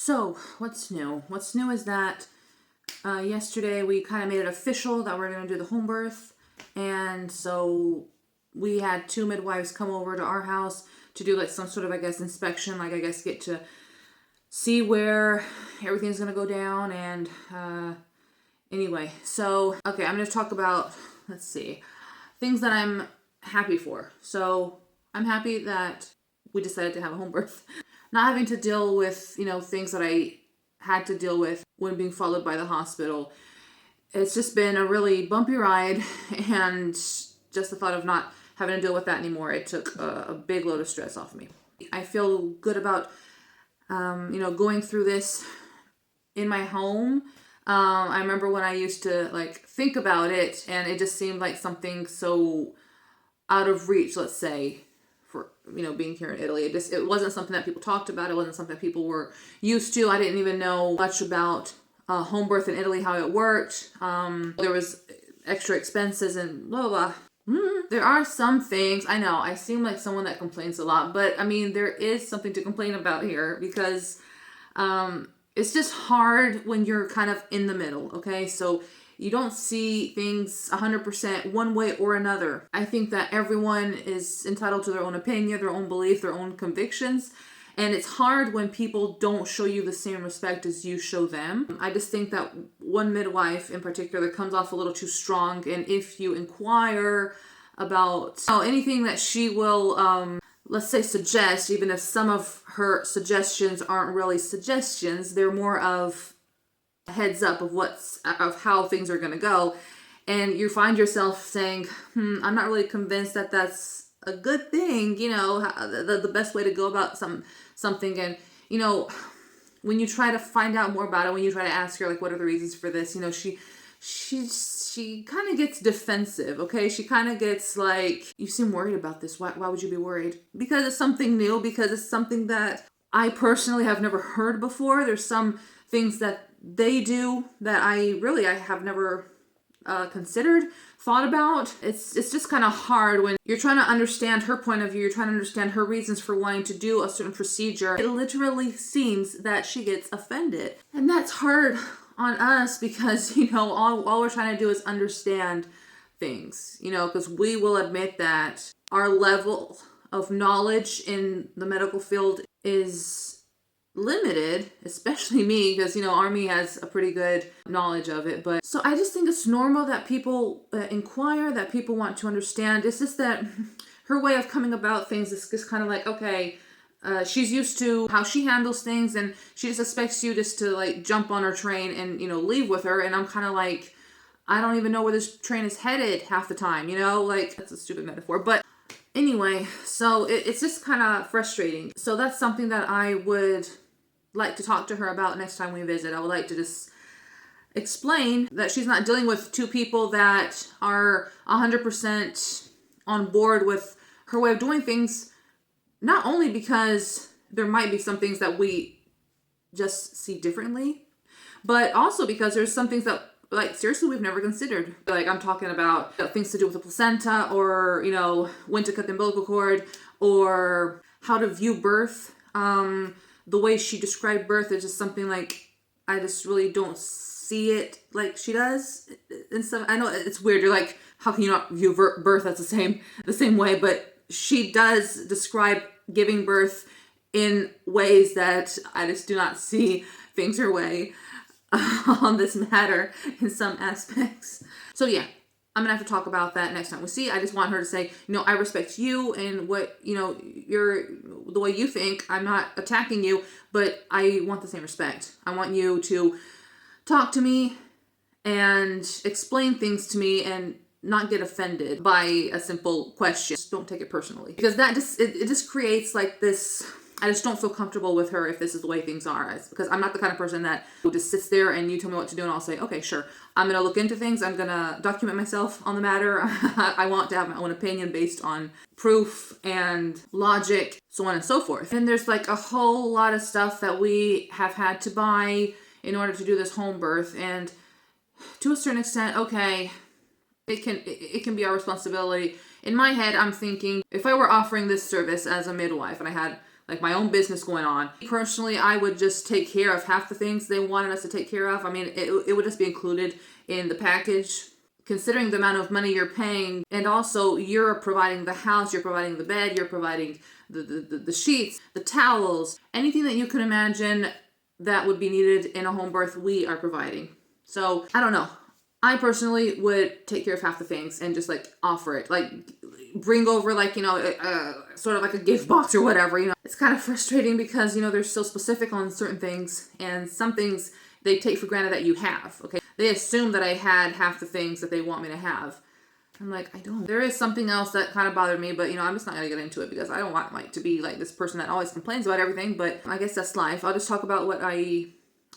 So, what's new? What's new is that yesterday we kind of made it official that we're going to do the home birth. And so we had two midwives come over to our house to do like some sort of, I guess, inspection, like I guess get to see where everything's going to go down. And anyway, so, okay, I'm going to talk about, let's see, things that I'm happy for. So, I'm happy that we decided to have a home birth. Not having to deal with, things that I had to deal with when being followed by the hospital. It's just been a really bumpy ride, and just the thought of not having to deal with that anymore, it took a big load of stress off me. I feel good about, going through this in my home. I remember when I used to think about it, and it just seemed like something so out of reach, let's say, for being here in Italy. It wasn't something that people talked about. It wasn't something that people were used to. I didn't even know much about home birth in Italy, how it worked. There was extra expenses and blah blah blah. There are some things, I know I seem like someone that complains a lot, but I mean there is something to complain about here because it's just hard when you're kind of in the middle. Okay, so you don't see things 100% one way or another. I think that everyone is entitled to their own opinion, their own belief, their own convictions. And it's hard when people don't show you the same respect as you show them. I just think that one midwife in particular comes off a little too strong. And if you inquire about anything that she will, let's say, suggest, even if some of her suggestions aren't really suggestions, they're more of heads up of how things are going to go, and you find yourself saying, I'm not really convinced that that's a good thing, the best way to go about something. And when you try to find out more about it, when you try to ask her what are the reasons for this, she kind of gets defensive. Okay, she kind of gets you seem worried about this. Why would you be worried? Because it's something new, because it's something that I personally have never heard before. There's some things that they do that I have never considered, thought about. It's just kind of hard when you're trying to understand her point of view, you're trying to understand her reasons for wanting to do a certain procedure. It literally seems that she gets offended. And that's hard on us because, all we're trying to do is understand things, because we will admit that our level of knowledge in the medical field is limited, especially me, because Army has a pretty good knowledge of it. But so I just think it's normal that people inquire, that people want to understand. It's just that her way of coming about things is just kind of okay, she's used to how she handles things, and she just expects you just to jump on her train and leave with her. And I'm kind of I don't even know where this train is headed half the time. That's a stupid metaphor, but anyway, so it's just kind of frustrating. So that's something that I would like to talk to her about next time we visit. I would like to just explain that she's not dealing with two people that are 100% on board with her way of doing things, not only because there might be some things that we just see differently, but also because there's some things that seriously we've never considered. I'm talking about things to do with the placenta, or when to cut the umbilical cord, or how to view birth. The way she described birth is just something I just really don't see it like she does. And so I know it's weird. You're how can you not view birth as the same way? But she does describe giving birth in ways that I just do not see things her way on this matter in some aspects. So yeah, I'm gonna have to talk about that next time we see. I just want her to say, I respect you and what, you're the way you think. I'm not attacking you, but I want the same respect. I want you to talk to me and explain things to me and not get offended by a simple question. Just don't take it personally, because that it just creates this. I just don't feel comfortable with her if this is the way things are, because I'm not the kind of person that will just sit there and you tell me what to do and I'll say, okay, sure. I'm going to look into things. I'm going to document myself on the matter. I want to have my own opinion based on proof and logic, so on and so forth. And there's a whole lot of stuff that we have had to buy in order to do this home birth. And to a certain extent, okay, it can be our responsibility. In my head, I'm thinking if I were offering this service as a midwife and I had like my own business going on. Personally, I would just take care of half the things they wanted us to take care of. I mean, it would just be included in the package. Considering the amount of money you're paying, and also you're providing the house, you're providing the bed, you're providing the sheets, the towels, anything that you can imagine that would be needed in a home birth, we are providing. So I don't know. I personally would take care of half the things and just like offer it, like bring over like, sort of like a gift box or whatever, It's kind of frustrating because, they're so specific on certain things, and some things they take for granted that you have, okay? They assume that I had half the things that they want me to have. I'm like, I don't. There is something else that kind of bothered me, but I'm just not going to get into it because I don't want to be like this person that always complains about everything, but I guess that's life. I'll just talk about what I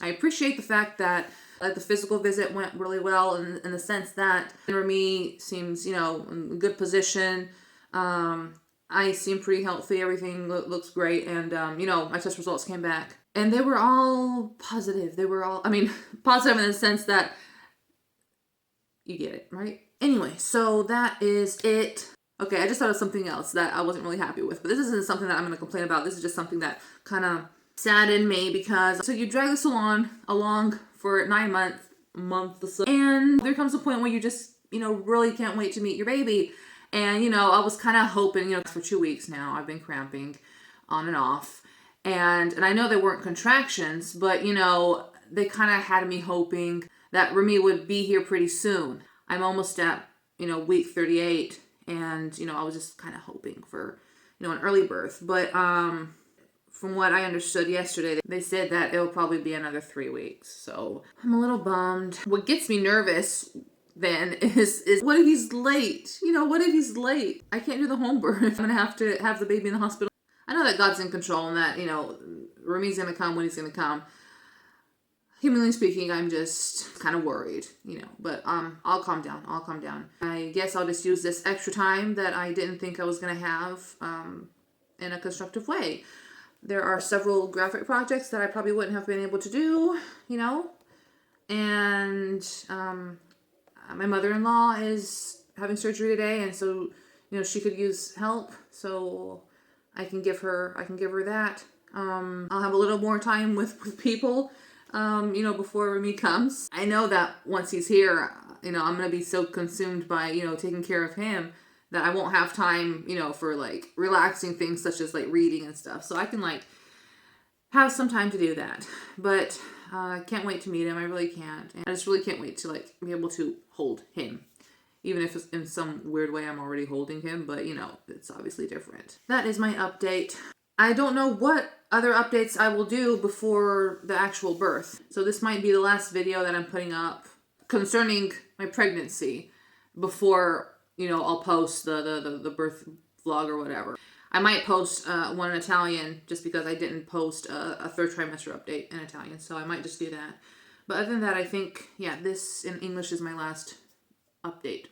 appreciate the fact that the physical visit went really well in the sense that Remy seems, in a good position. I seem pretty healthy. Everything looks great. And, my test results came back. And they were all positive. They were all, positive in the sense that you get it, right? Anyway, so that is it. Okay, I just thought of something else that I wasn't really happy with. But this isn't something that I'm going to complain about. This is just something that kind of saddened me because, so you drag this along for 9 months or so. And there comes a point where you just, really can't wait to meet your baby. And, I was kind of hoping, for 2 weeks now, I've been cramping on and off. And I know they weren't contractions, but, they kind of had me hoping that Remy would be here pretty soon. I'm almost at, week 38. And, I was just kind of hoping for, an early birth. But from what I understood yesterday, they said that it'll probably be another 3 weeks. So I'm a little bummed. What gets me nervous then is what if he's late? What if he's late? I can't do the home birth. I'm going to have the baby in the hospital. I know that God's in control and that, Remy's going to come when he's going to come. Humanly speaking, I'm just kind of worried, but I'll calm down. I guess I'll just use this extra time that I didn't think I was going to have in a constructive way. There are several graphic projects that I probably wouldn't have been able to do, and my mother-in-law is having surgery today, and so, she could use help, so I can give her that. I'll have a little more time with people, before Remy comes. I know that once he's here, I'm going to be so consumed by, taking care of him that I won't have time, for like relaxing things such as like reading and stuff. So I can like have some time to do that. But I can't wait to meet him. I really can't. And I just really can't wait to like be able to hold him. Even if it's in some weird way I'm already holding him, but it's obviously different. That is my update. I don't know what other updates I will do before the actual birth. So this might be the last video that I'm putting up concerning my pregnancy before, I'll post the birth vlog or whatever. I might post one in Italian just because I didn't post a third trimester update in Italian. So I might just do that. But other than that, I think, this in English is my last update.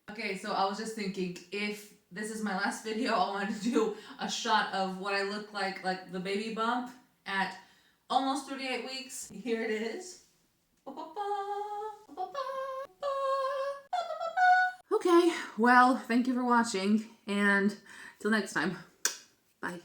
Okay, so I was just thinking, if this is my last video, I wanted to do a shot of what I look like the baby bump at almost 38 weeks. Here it is. Okay, well, thank you for watching, and till next time, bye.